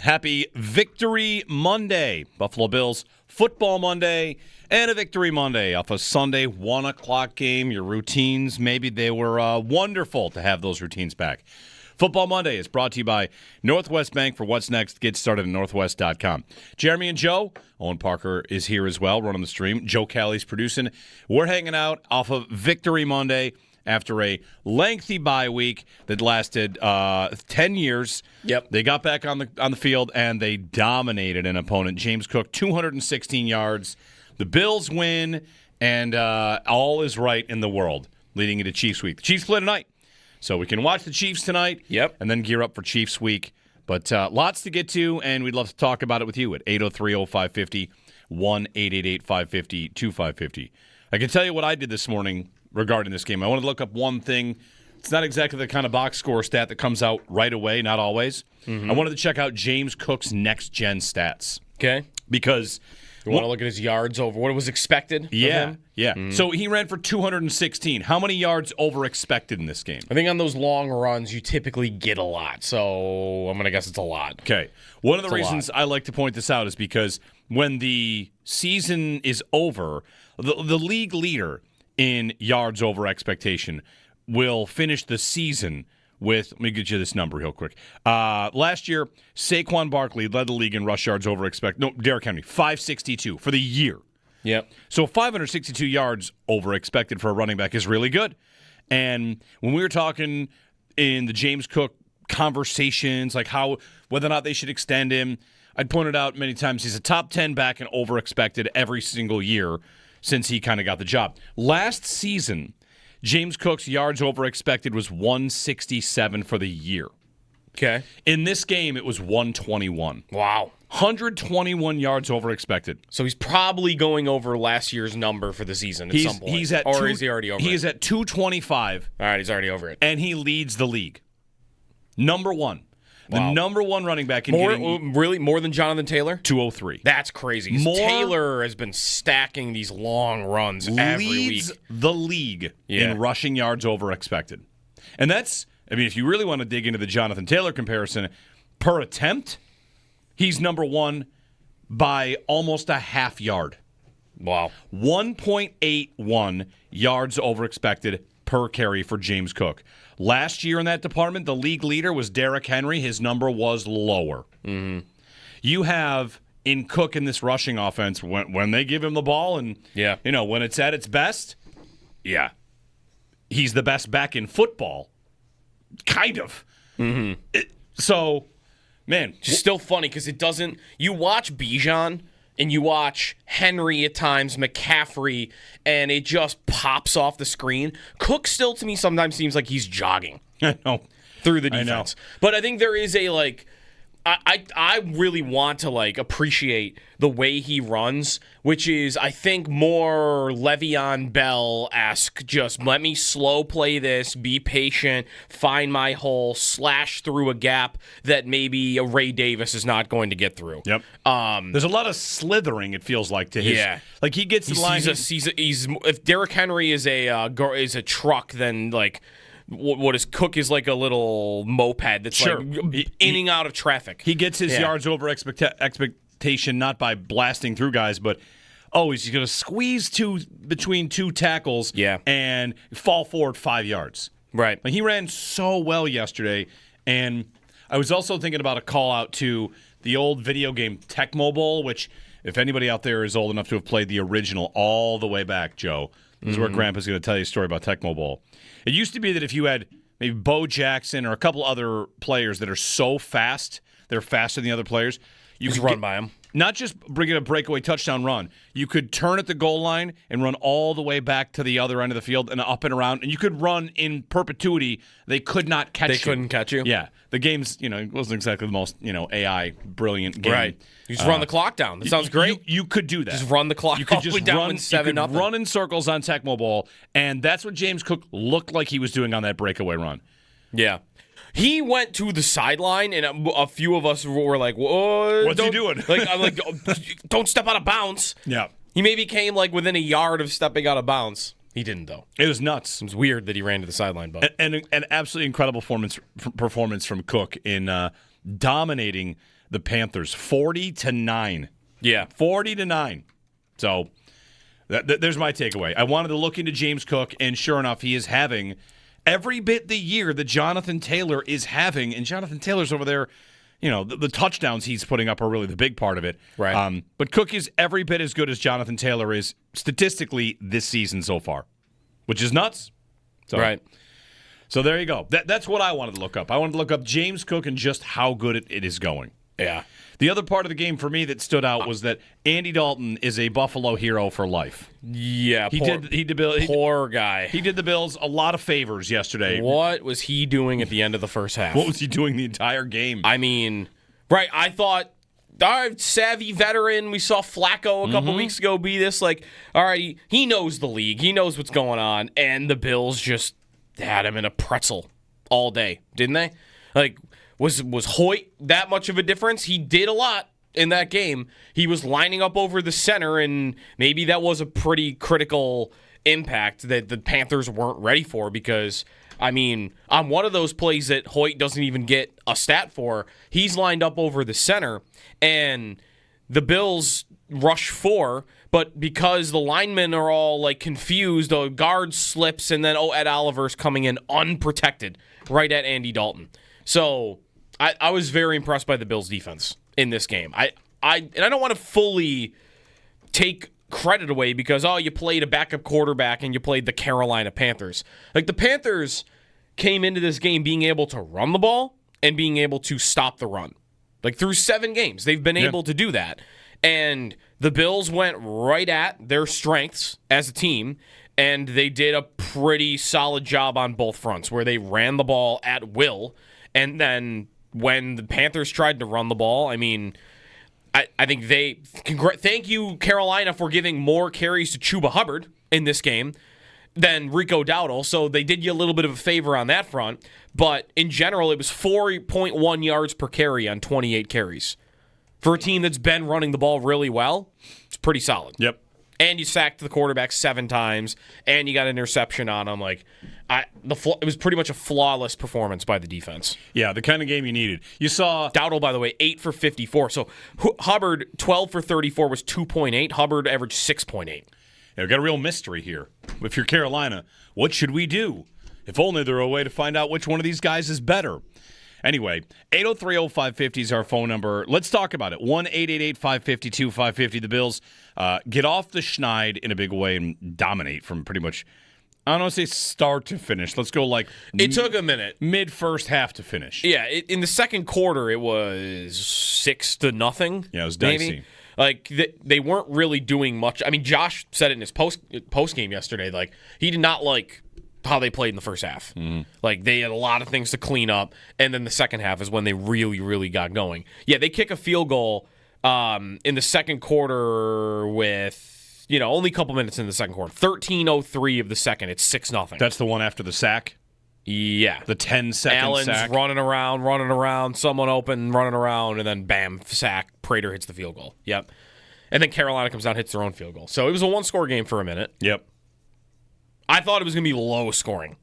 Happy Victory Monday. Buffalo Bills Football Monday and a Victory Monday off a Sunday 1 o'clock game. Your routines, maybe they were wonderful to have those routines back. Football Monday is brought to you by Northwest Bank. For what's next, get started at northwest.com. Jeremy and Joe, Owen Parker is here as well, running the stream. Joe Callie's producing. We're hanging out off of Victory Monday after a lengthy bye week that lasted 10 years. Yep. They got back on the field, and they dominated an opponent. James Cook, 216 yards. The Bills win, and all is right in the world leading into Chiefs week. The Chiefs play tonight, so we can watch the Chiefs tonight. Yep. And then gear up for Chiefs week. But lots to get to, and we'd love to talk about it with you at 803-0550, 1-888-550-2550. I can tell you what I did this morning regarding this game. I wanted to look up one thing. It's not exactly the kind of box score stat that comes out right away, not always. Mm-hmm. I wanted to check out James Cook's next-gen stats. Okay. Because you want to look at his yards over what was expected? Yeah, yeah. Mm-hmm. So he ran for 216. How many yards over expected in this game? I think on those long runs, you typically get a lot. So I'm going to guess it's a lot. Okay. One of the reasons I like to point this out is because when the season is over, the league leader in yards over expectation will finish the season with, let me get you this number real quick. Last year, Saquon Barkley led the league in rush yards over Derrick Henry, 562 for the year. Yep. So 562 yards over expected for a running back is really good. And when we were talking in the James Cook conversations, like whether or not they should extend him, I'd pointed out many times he's a top 10 back and over expected every single year since he kind of got the job. Last season, James Cook's yards over expected was 167 for the year. Okay. In this game, it was 121. Wow. 121 yards over expected. So he's probably going over last year's number for the season at some point. Is he already over it? He is at 225. All right, he's already over it. And he leads the league. Number one. Wow. The number one running back in more than Jonathan Taylor? 203. That's crazy. Taylor has been stacking these long runs every week. Leads the league in rushing yards over expected. And that's, I mean, if you really want to dig into the Jonathan Taylor comparison, per attempt, he's number one by almost a half yard. Wow. 1.81 yards over expected per carry for James Cook. Last year in that department, the league leader was Derrick Henry. His number was lower. Mm-hmm. You have in Cook in this rushing offense, when they give him the ball and when it's at its best, he's the best back in football. Kind of. Mm-hmm. Man. It's still funny because it doesn't – you watch Bijan – and you watch Henry at times, McCaffrey, and it just pops off the screen. Cook still, to me, sometimes seems like he's jogging through the defense. But I think there is a, like, I really want to, like, appreciate the way he runs, which is, I think, more Le'Veon Bell-esque. Just let me slow play this, be patient, find my hole, slash through a gap that maybe a Ray Davis is not going to get through. Yep. There's a lot of slithering, it feels like, to his. Yeah. Like, he gets the line. If Derrick Henry is a truck, then, like, what is Cook is like a little moped that's like in and out of traffic. He gets his yards over expectation not by blasting through guys, but he's going to squeeze between two tackles and fall forward 5 yards. Right. Like, he ran so well yesterday, and I was also thinking about a call out to the old video game Tecmo Bowl, which if anybody out there is old enough to have played the original all the way back, Joe, this is where Grandpa's going to tell you a story about Tecmo Bowl. It used to be that if you had maybe Bo Jackson or a couple other players that are so fast, they're faster than the other players, you could run by them. Not just bring in a breakaway touchdown run. You could turn at the goal line and run all the way back to the other end of the field and up and around, and you could run in perpetuity. They could not catch you. They couldn't catch you? Yeah. The game's, it wasn't exactly the most, AI brilliant game. Right. You just run the clock down. That sounds great. You could do that. Just run the clock all the way down with 7-0. Run in circles on Tecmo Bowl, and that's what James Cook looked like he was doing on that breakaway run. Yeah. He went to the sideline, and a few of us were like, "Whoa, what's he doing?" I'm like, "Don't step out of bounds." Yeah. He maybe came like within a yard of stepping out of bounds. He didn't, though. It was nuts. It was weird that he ran to the sideline, but an absolutely incredible performance from Cook in dominating the Panthers 40-9. Yeah. 40-9. So there's my takeaway. I wanted to look into James Cook, and sure enough, he is having every bit the year that Jonathan Taylor is having. And Jonathan Taylor's over there, the touchdowns he's putting up are really the big part of it. Right. But Cook is every bit as good as Jonathan Taylor is statistically this season so far, which is nuts. So, right. So there you go. That's what I wanted to look up. I wanted to look up James Cook and just how good it is going. Yeah. The other part of the game for me that stood out was that Andy Dalton is a Buffalo hero for life. Yeah, Poor guy. He did the Bills a lot of favors yesterday. What was he doing at the end of the first half? What was he doing the entire game? I mean, right, I thought, all right, savvy veteran. We saw Flacco a couple weeks ago be this, all right, he knows the league. He knows what's going on. And the Bills just had him in a pretzel all day, didn't they? Was Hoyt that much of a difference? He did a lot in that game. He was lining up over the center, and maybe that was a pretty critical impact that the Panthers weren't ready for because, on one of those plays that Hoyt doesn't even get a stat for, he's lined up over the center, and the Bills rush 4, but because the linemen are all confused, the guard slips, and then Ed Oliver's coming in unprotected right at Andy Dalton. So I was very impressed by the Bills' defense in this game. And I don't want to fully take credit away because, you played a backup quarterback and you played the Carolina Panthers. The Panthers came into this game being able to run the ball and being able to stop the run. Through 7 games, they've been able to do that. And the Bills went right at their strengths as a team, and they did a pretty solid job on both fronts where they ran the ball at will. And then when the Panthers tried to run the ball, I think thank you, Carolina, for giving more carries to Chuba Hubbard in this game than Rico Dowdle. So they did you a little bit of a favor on that front. But in general, it was 4.1 yards per carry on 28 carries. For a team that's been running the ball really well, it's pretty solid. Yep. And you sacked the quarterback 7 times, and you got an interception on him. It was pretty much a flawless performance by the defense. Yeah, the kind of game you needed. You saw Dowdle, by the way, 8 for 54. So Hubbard, 12 for 34 was 2.8. Hubbard averaged 6.8. Yeah, we've got a real mystery here. If you're Carolina, what should we do? If only there were a way to find out which one of these guys is better. Anyway, 803-0550 is our phone number. Let's talk about it. 1-888-552-550. The Bills get off the schneid in a big way and dominate from pretty much, I don't want to say start to finish. Let's go it took a minute. Mid-first half to finish. Yeah, in the second quarter, it was 6-0. Yeah, it was dicey. They weren't really doing much. Josh said it in his post game yesterday. He did not like how they played in the first half. They had a lot of things to clean up, and then the second half is when they really, really got going. Yeah, they kick a field goal in the second quarter with, only a couple minutes in the second quarter. 13:03 of the second, it's 6-0. That's the one after the sack? Yeah. The 10-second Allen's sack? running around, someone open, running around, and then bam, sack, Prater hits the field goal. Yep. And then Carolina comes down, hits their own field goal. So it was a one-score game for a minute. Yep. I thought it was going to be low scoring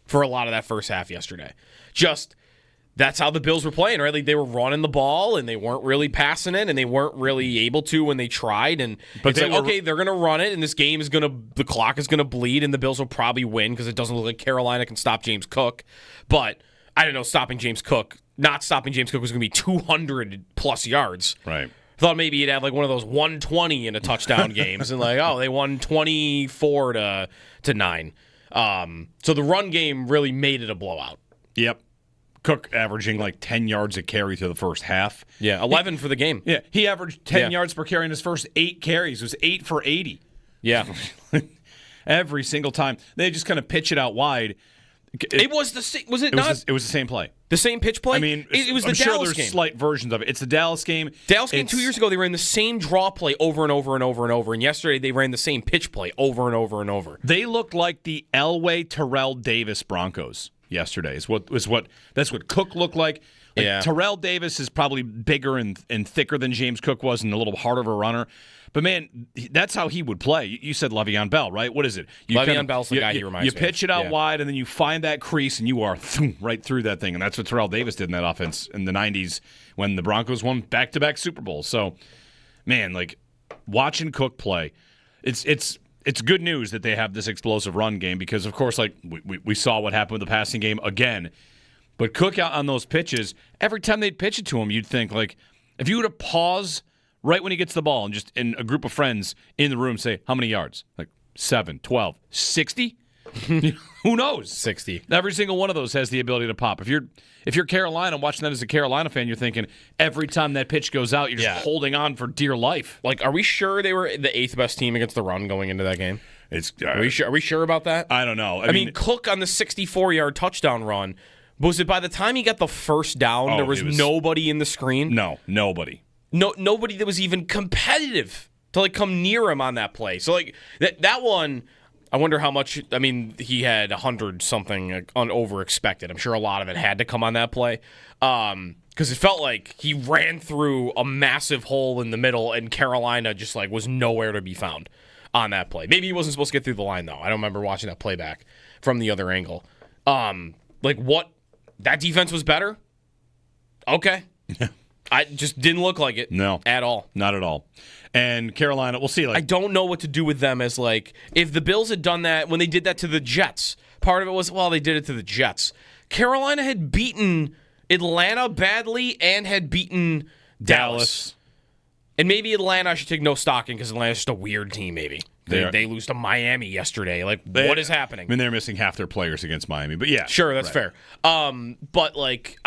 for a lot of that first half yesterday. That's how the Bills were playing, right? They were running the ball, and they weren't really passing it, and they weren't really able to when they tried. But they're going to run it, and this game the clock is going to bleed, and the Bills will probably win because it doesn't look like Carolina can stop James Cook. But I don't know, not stopping James Cook was going to be 200-plus yards. Right. Thought maybe you'd have one of those 120 in a touchdown games and they won 24-9. So the run game really made it a blowout. Yep. Cook averaging 10 yards a carry through the first half. Yeah, 11 for the game. Yeah, he averaged 10 yards per carry in his first 8 carries. It was 8 for 80. Yeah. Every single time. They just kind of pitch it out wide. It was the same. Was it not? It was the same play. The same pitch play? It was the Dallas sure there's game. Slight versions of it. It's the Dallas game. 2 years ago, they ran the same draw play over and over and over and over. And yesterday, they ran the same pitch play over and over and over. They looked like the Elway Terrell Davis Broncos yesterday. That's what Cook looked like. Yeah. Terrell Davis is probably bigger and thicker than James Cook was and a little harder of a runner. But, man, that's how he would play. You said Le'Veon Bell, right? What is it? Le'Veon Bell's the guy he reminds me of. You pitch it out wide, and then you find that crease, and you are right through that thing. And that's what Terrell Davis did in that offense in the 90s when the Broncos won back-to-back Super Bowls. So, man, like, watching Cook play, it's good news that they have this explosive run game because, of course, like we saw what happened with the passing game again. But Cook out on those pitches, every time they'd pitch it to him, you'd think, like, if you were to pause right when he gets the ball and just in a group of friends in the room say, how many yards? Like 7, 12, 60? Who knows? 60. Every single one of those has the ability to pop. If you're Carolina, watching that as a Carolina fan, you're thinking every time that pitch goes out, you're just holding on for dear life. Like, are we sure they were the 8th best team against the run going into that game? Are we sure about that? I don't know. I mean, Cook on the 64-yard touchdown run, was it by the time he got the first down, there was nobody in the screen? No, nobody. Nobody that was even competitive to, like, come near him on that play. So, like, that one, I wonder how much, I mean, he had 100-something on over-expected. I'm sure a lot of it had to come on that play. Because it felt like he ran through a massive hole in the middle, and Carolina just, like, was nowhere to be found on that play. Maybe he wasn't supposed to get through the line, though. I don't remember watching that playback from the other angle. Like, what? That defense was better? Okay. I just didn't look like it. No. At all. Not at all. And Carolina, we'll see. Like, I don't know what to do with them as, like, if the Bills had done that when they did that to the Jets, part of it was, well, they did it to the Jets. Carolina had beaten Atlanta badly and had beaten Dallas. And maybe Atlanta I should take no stock in because Atlanta's just a weird team, maybe. They lose to Miami yesterday. Like, what is happening? I mean, they're missing half their players against Miami, but yeah. Sure, that's fair. But, like,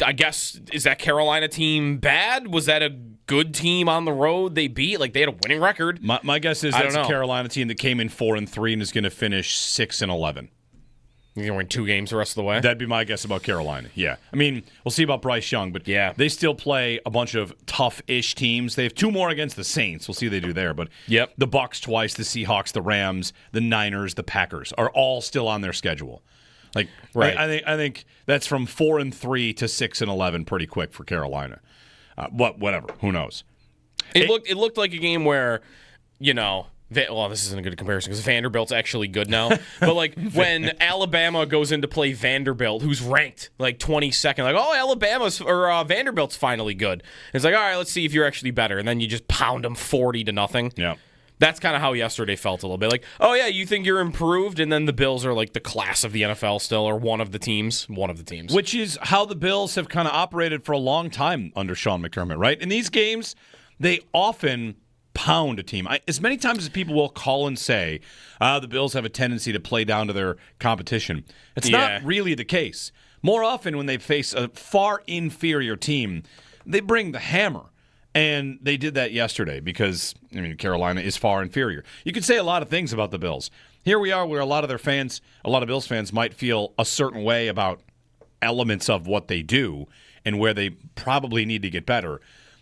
I guess, is that Carolina team bad? Was that a good team on the road they beat? Like, they had a winning record. My guess is that's a Carolina team that came in 4-3 and is going to finish 6-11. You're going to win 2 games the rest of the way? That'd be my guess about Carolina, yeah. I mean, we'll see about Bryce Young, but they still play a bunch of tough-ish teams. They have 2 more against the Saints. We'll see what they do there. But the Bucs twice, the Seahawks, the Rams, the Niners, the Packers are all still on their schedule. Like, right. I think that's from 4-3 to 6-11 pretty quick for Carolina. Whatever. Who knows? It looked like a game where, you know, this isn't a good comparison because Vanderbilt's actually good now. But, like, when Alabama goes in to play Vanderbilt, who's ranked, like, 22nd, like, oh, Vanderbilt's finally good. And it's like, all right, let's see if you're actually better. And then you just pound them 40-0. Yeah. That's kind of how yesterday felt a little bit. Like, oh, yeah, you think you're improved, and then the Bills are, like, the class of the NFL still, or one of the teams. Which is how the Bills have kind of operated for a long time under Sean McDermott, right? In these games, they often pound a team. As many times as people will call and say, the Bills have a tendency to play down to their competition. It's not really the case. More often when they face a far inferior team, they bring the hammer. And they did that yesterday because, I mean, Carolina is far inferior. You could say a lot of things about the Bills. Here we are where a lot of Bills fans might feel a certain way about elements of what they do and where they probably need to get better.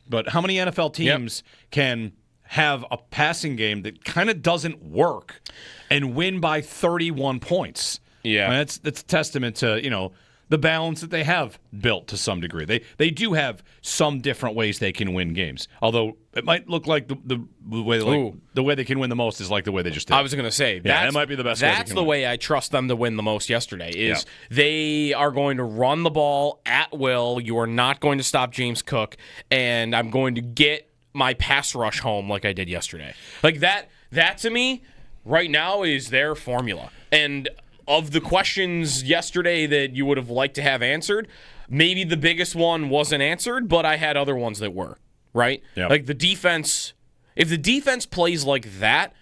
But how many NFL teams can have a passing game that kind of doesn't work and win by 31 points? Yeah. I mean, that's testament to, you know, the balance that they have built to some degree. They do have some different ways they can win games. Although it might look like the way they can win the most is like the way they just did. I was going to say that might be the best. That's the way I trust them to win the most yesterday. Is they are going to run the ball at will. You are not going to stop James Cook, and I'm going to get my pass rush home like I did yesterday. Like that to me right now is their formula. And of the questions yesterday that you would have liked to have answered, maybe the biggest one wasn't answered, but I had other ones that were, right? Yep. Like the defense, if the defense plays like that,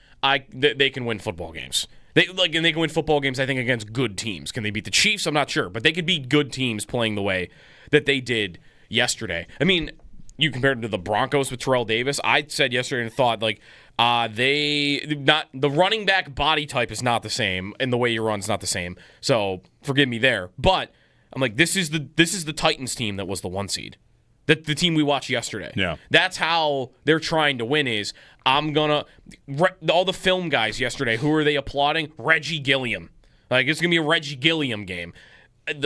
they can win football games. They can win football games, I think, against good teams. Can they beat the Chiefs? I'm not sure, but they could beat good teams playing the way that they did yesterday. I mean, you compared it to the Broncos with Terrell Davis. I said yesterday and thought, like, the running back body type is not the same, and the way you run's not the same. So forgive me there. But I'm like, this is the Titans team that was the 1 seed. The team we watched yesterday. Yeah. That's how they're trying to win is all the film guys yesterday, who are they applauding? Reggie Gilliam. Like, it's going to be a Reggie Gilliam game.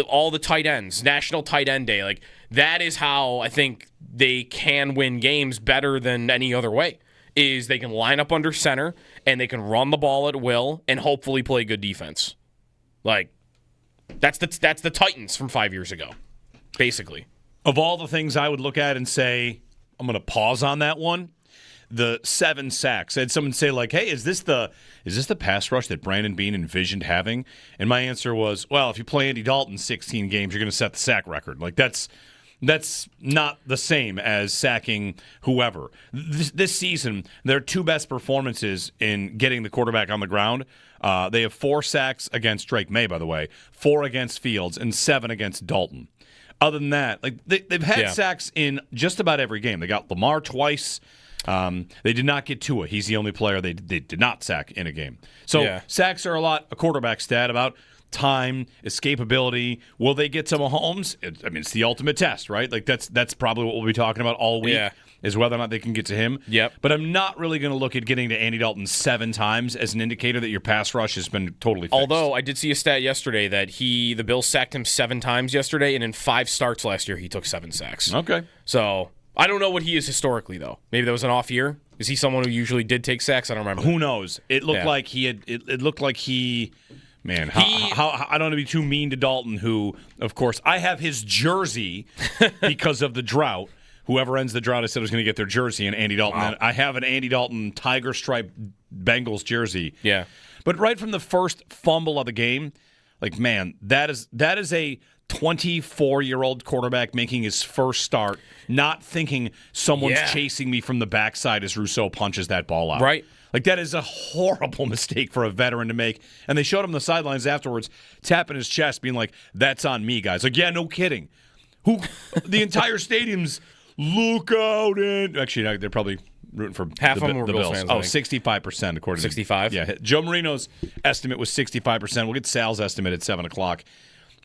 all the tight ends, National Tight End Day. Like, that is how I think they can win games better than any other way, is they can line up under center and they can run the ball at will and hopefully play good defense. Like, that's the Titans from 5 years ago, basically. Of all the things I would look at and say, I'm going to pause on that one, the 7 sacks. I had someone say, like, hey, is this the pass rush that Brandon Beane envisioned having? And my answer was, well, if you play Andy Dalton 16 games, you're going to set the sack record. Like, that's not the same as sacking whoever. This season, their 2 best performances in getting the quarterback on the ground, they have 4 sacks against Drake May, by the way, 4 against Fields, and 7 against Dalton. Other than that, like they've had sacks in just about every game. They got Lamar twice. They did not get Tua. He's the only player they did not sack in a game. So sacks are a quarterback stat about time, escapability. Will they get to Mahomes? It's the ultimate test, right? Like that's probably what we'll be talking about all week, is whether or not they can get to him. Yep. But I'm not really going to look at getting to Andy Dalton 7 times as an indicator that your pass rush has been totally fixed. Although I did see a stat yesterday that the Bills sacked him 7 times yesterday, and in 5 starts last year, he took 7 sacks. Okay. So I don't know what he is historically, though. Maybe that was an off year. Is he someone who usually did take sacks? I don't remember. Who knows? It looked like he had. It looked like he. Man, how I don't want to be too mean to Dalton, who, of course, I have his jersey because of the drought. Whoever ends the drought, I said was going to get their jersey, and Andy Dalton. Wow. I have an Andy Dalton tiger stripe Bengals jersey. Yeah. But right from the first fumble of the game, like, man, that is a 24-year-old quarterback making his first start, not thinking someone's chasing me from the backside as Rousseau punches that ball out. Right. Like, that is a horrible mistake for a veteran to make. And they showed him the sidelines afterwards, tapping his chest, being like, that's on me, guys. Like, yeah, no kidding. The entire stadium's look out and actually, they're probably rooting for half of them were Bills fans. 65% according 65? to 65. Yeah, Joe Marino's estimate was 65%. We'll get Sal's estimate at 7:00.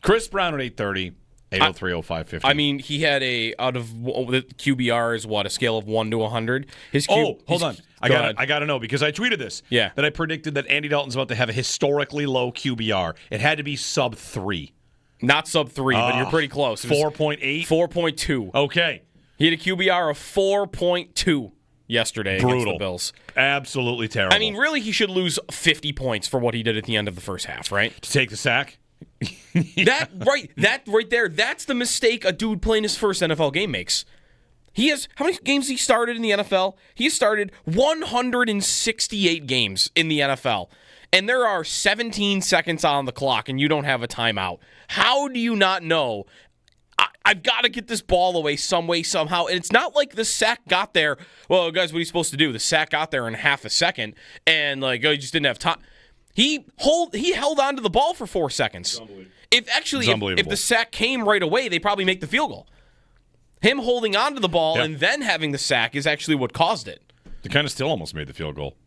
Chris Brown at 8:30. 803-0550. I mean, he had out of the QBR is a scale of 1 to 100. Hold on. I got to know because I tweeted this. Yeah. That I predicted that Andy Dalton's about to have a historically low QBR. It had to be sub 3. Not sub 3, but you're pretty close. 4.8? 4.2. Okay. He had a QBR of 4.2 yesterday against the Bills. Absolutely terrible. I mean, really, he should lose 50 points for what he did at the end of the first half, right? To take the sack? That right there, that's the mistake a dude playing his first NFL game makes. He has, how many games he started in the NFL? He started 168 games in the NFL. And there are 17 seconds on the clock, and you don't have a timeout. How do you not know? I've got to get this ball away some way, somehow. And it's not like the sack got there. Well, guys, what are you supposed to do? The sack got there in half a second, and you just didn't have time. He held on to the ball for 4 seconds. If the sack came right away, they probably make the field goal. Him holding on to the ball and then having the sack is actually what caused it. They kind of still almost made the field goal.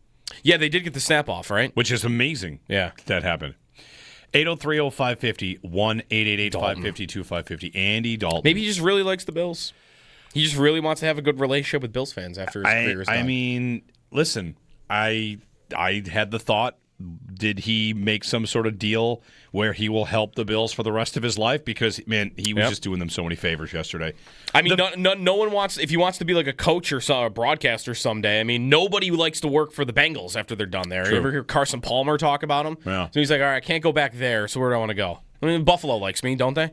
Yeah, they did get the snap off, right? Which is amazing. Yeah. That happened. 803-0550, 1-888-550-2550. Andy Dalton. Maybe he just really likes the Bills. He just really wants to have a good relationship with Bills fans after his career is done. I mean, listen, I had the thought, did he make some sort of deal where he will help the Bills for the rest of his life? Because, man, he was just doing them so many favors yesterday. I mean, no one wants, if he wants to be like a coach or a broadcaster someday, I mean, nobody likes to work for the Bengals after they're done there. True. You ever hear Carson Palmer talk about him? Yeah. So he's like, all right, I can't go back there, so where do I want to go? I mean, Buffalo likes me, don't they?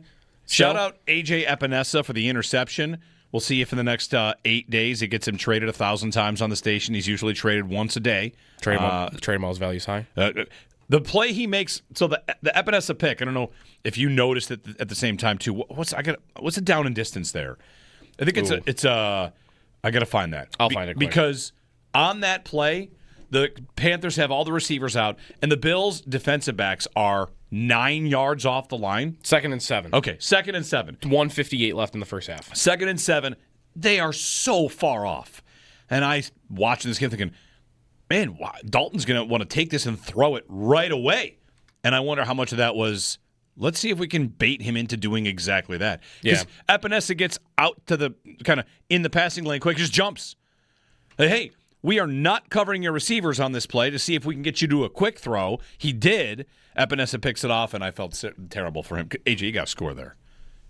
Shout out A.J. Epinesa for the interception. We'll see if in the next 8 days it gets him traded 1,000 times on the station. He's usually traded once a day. Trade him while his value's high. The play he makes, so the Epinesa pick, I don't know if you noticed it at the same time too. What's the down and distance there? I think I got to find that. I'll find it quick. Because on that play, the Panthers have all the receivers out, and the Bills' defensive backs are 9 yards off the line. 2nd and 7. Okay, 2nd and 7. 1:58 left in the first half. 2nd and 7. They are so far off. And I watching this game thinking, man, Dalton's going to want to take this and throw it right away. And I wonder how much of that was, let's see if we can bait him into doing exactly that. Because Epinesa gets out to the kind of in the passing lane quick, just jumps. Hey, we are not covering your receivers on this play to see if we can get you to a quick throw. He did. Epinesa picks it off, and I felt terrible for him. AJ, you got to score there.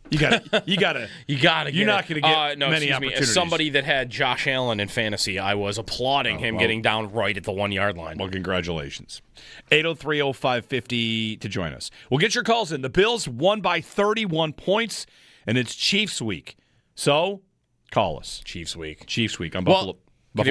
You got to. You're not going to get many opportunities. As somebody that had Josh Allen in fantasy, I was applauding him getting down right at the 1 yard line. Well, congratulations. 803-0550 to join us. We'll get your calls in. The Bills won by 31 points, and it's Chiefs week. So, call us. Chiefs week on Buffalo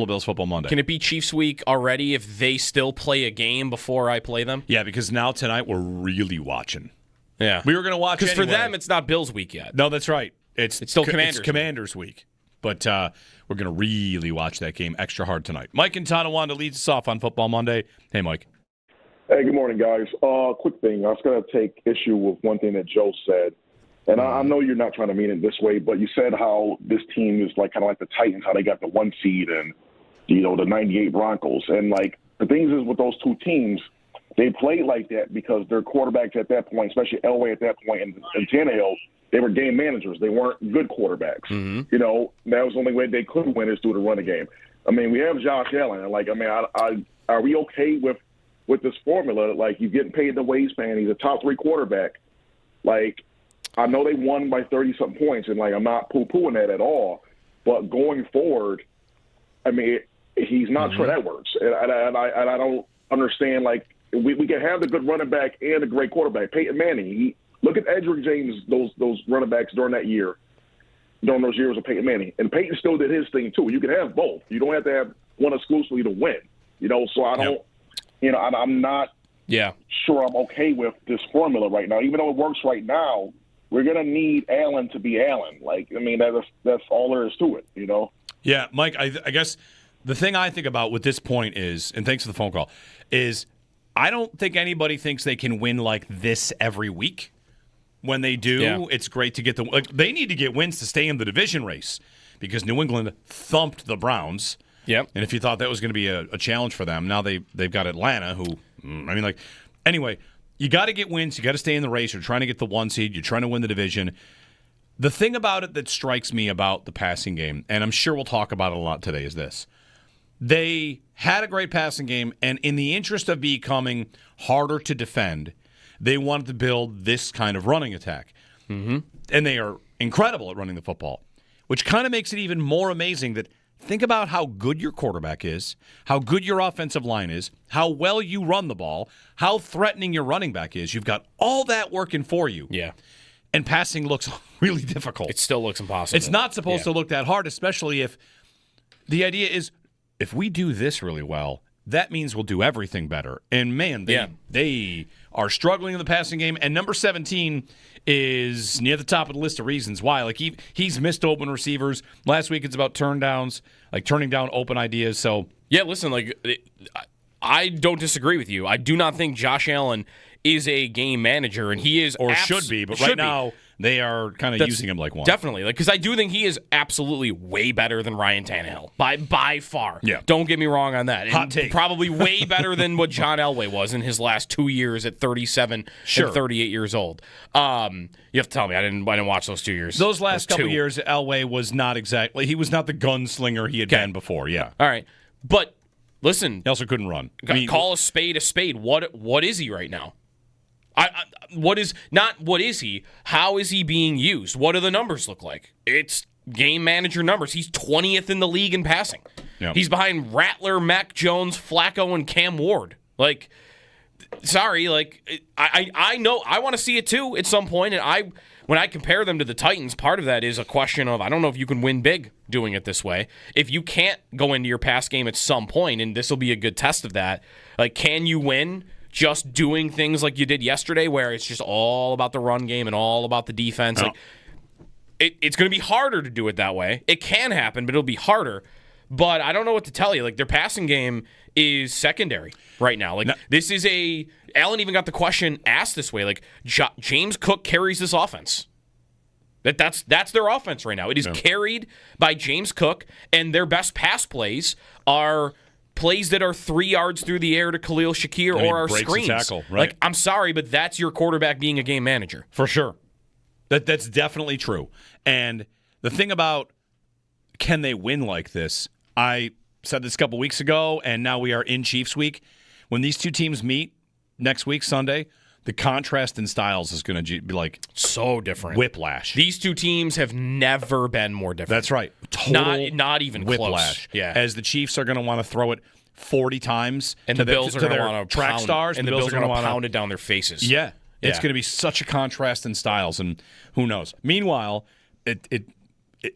Bills Football Monday. Can it be Chiefs week already if they still play a game before I play them? Yeah, because now tonight we're really watching. Yeah. We were going to watch because anyway. For them, it's not Bills week yet. No, that's right. It's still Commanders It's Commanders week. But we're going to really watch that game extra hard tonight. Mike in Tonawanda leads us off on Football Monday. Hey, Mike. Hey, good morning, guys. Quick thing. I was going to take issue with one thing that Joe said. And I know you're not trying to mean it this way, but you said how this team is like kind of like the Titans, how they got the 1 seed and, the 98 Broncos. And, like, the thing is with those two teams, they played like that because their quarterbacks at that point, especially Elway at that point and Tannehill, they were game managers. They weren't good quarterbacks. Mm-hmm. That was the only way they could win is through the running game. I mean, we have Josh Allen. And, are we okay with this formula? Like, you're getting paid the way he's paying. He's a top 3 quarterback. Like, I know they won by 30-something points, and, like, I'm not poo-pooing that at all. But going forward, I mean, he's not Trent Edwards. And I don't understand, like, we can have the good running back and a great quarterback. Peyton Manning. Look at Edgerrin James, those running backs during those years of Peyton Manning. And Peyton still did his thing, too. You can have both. You don't have to have one exclusively to win. So I don't I'm not sure I'm okay with this formula right now. Even though it works right now, we're going to need Allen to be Allen. Like, I mean, that's all there is to it, Yeah, Mike, I guess the thing I think about with this point is, and thanks for the phone call, is I don't think anybody thinks they can win like this every week. When they do, it's great to get they need to get wins to stay in the division race because New England thumped the Browns. Yep. And if you thought that was going to be a challenge for them, now they've got Atlanta who, anyway, you got to get wins. You got to stay in the race. You're trying to get the 1 seed. You're trying to win the division. The thing about it that strikes me about the passing game, and I'm sure we'll talk about it a lot today, is this. They had a great passing game, and in the interest of becoming harder to defend, they wanted to build this kind of running attack. Mm-hmm. And they are incredible at running the football, which kind of makes it even more amazing that think about how good your quarterback is, how good your offensive line is, how well you run the ball, how threatening your running back is. You've got all that working for you. Yeah. And passing looks really difficult. It still looks impossible. It's not supposed to look that hard, especially if the idea is if we do this really well, that means we'll do everything better. And, man, they are struggling in the passing game. And number 17 is near the top of the list of reasons why. Like, he's missed open receivers. Last week it's about turning down open ideas. So, yeah, listen, I don't disagree with you. I do not think Josh Allen is a game manager, and he is should be. But right now they are kind of using him like one. Definitely, because I do think he is absolutely way better than Ryan Tannehill by far. Yeah, don't get me wrong on that. Hot take. Probably way better than what John Elway was in his last 2 years at 37 and 38 years old. You have to tell me I didn't watch those 2 years. Those last couple years, Elway was not exactly. He was not the gunslinger he had been before. Yeah. All right, but listen, he also couldn't run. Call a spade a spade. What is he right now? What is he? How is he being used? What do the numbers look like? It's game manager numbers. He's 20th in the league in passing. Yep. He's behind Rattler, Mac Jones, Flacco, and Cam Ward. I know I want to see it too at some point. And when I compare them to the Titans, part of that is a question of I don't know if you can win big doing it this way. If you can't go into your pass game at some point, and this will be a good test of that, can you win just doing things like you did yesterday where it's just all about the run game and all about the defense? No. It's going to be harder to do it that way. It can happen, but it'll be harder. But I don't know what to tell you. Their passing game is secondary right now. This is Allen even got the question asked this way. James Cook carries this offense. That's their offense right now. It is carried by James Cook, and their best pass plays are plays that are 3 yards through the air to Khalil Shakir or our screens. Tackle, right? I'm sorry, but that's your quarterback being a game manager. For sure. That's definitely true. And the thing about can they win like this, I said this a couple weeks ago, and now we are in Chiefs week. When these two teams meet next week, Sunday, the contrast in styles is going to be like so different. Whiplash. These two teams have never been more different. That's right. Total not even whiplash. Close. Yeah. As the Chiefs are going to want to throw it 40 times, and the Bills are going to want to track stars, and the Bills are going to pound it down their faces. Yeah, it's going to be such a contrast in styles, and who knows? Meanwhile,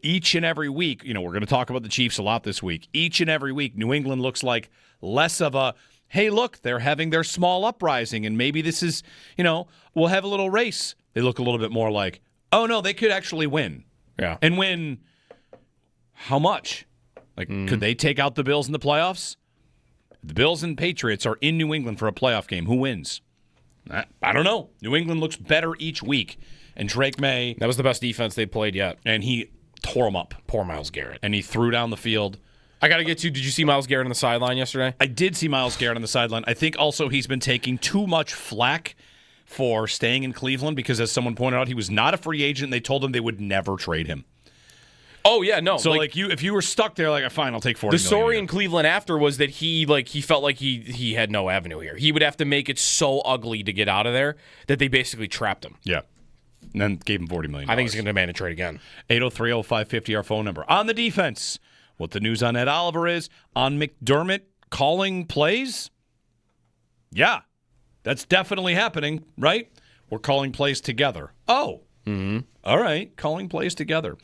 each and every week, we're going to talk about the Chiefs a lot this week. Each and every week, New England looks like less of a, hey, look, they're having their small uprising, and maybe this is, we'll have a little race. They look a little bit more like, oh, no, they could actually win. Yeah. And win how much? Could they take out the Bills in the playoffs? The Bills and Patriots are in New England for a playoff game. Who wins? I don't know. New England looks better each week. And Drake May. That was the best defense they played yet. And he tore him up. Poor Myles Garrett. And he threw down the field. I got to get to, did you see Myles Garrett on the sideline yesterday? I did see Myles Garrett on the sideline. I think also he's been taking too much flack for staying in Cleveland because, as someone pointed out, he was not a free agent. They told him they would never trade him. Oh, yeah, no. So, if you were stuck there, fine, I'll take $40 million. The story in Cleveland after was that he felt like he had no avenue here. He would have to make it so ugly to get out of there that they basically trapped him. Yeah. And then gave him $40 million. I think he's going to demand a trade again. 803-0550, our phone number. On the defense, what the news on Ed Oliver is, on McDermott calling plays? Yeah, that's definitely happening, right? We're calling plays together. Oh. Mm-hmm. All right, calling plays together.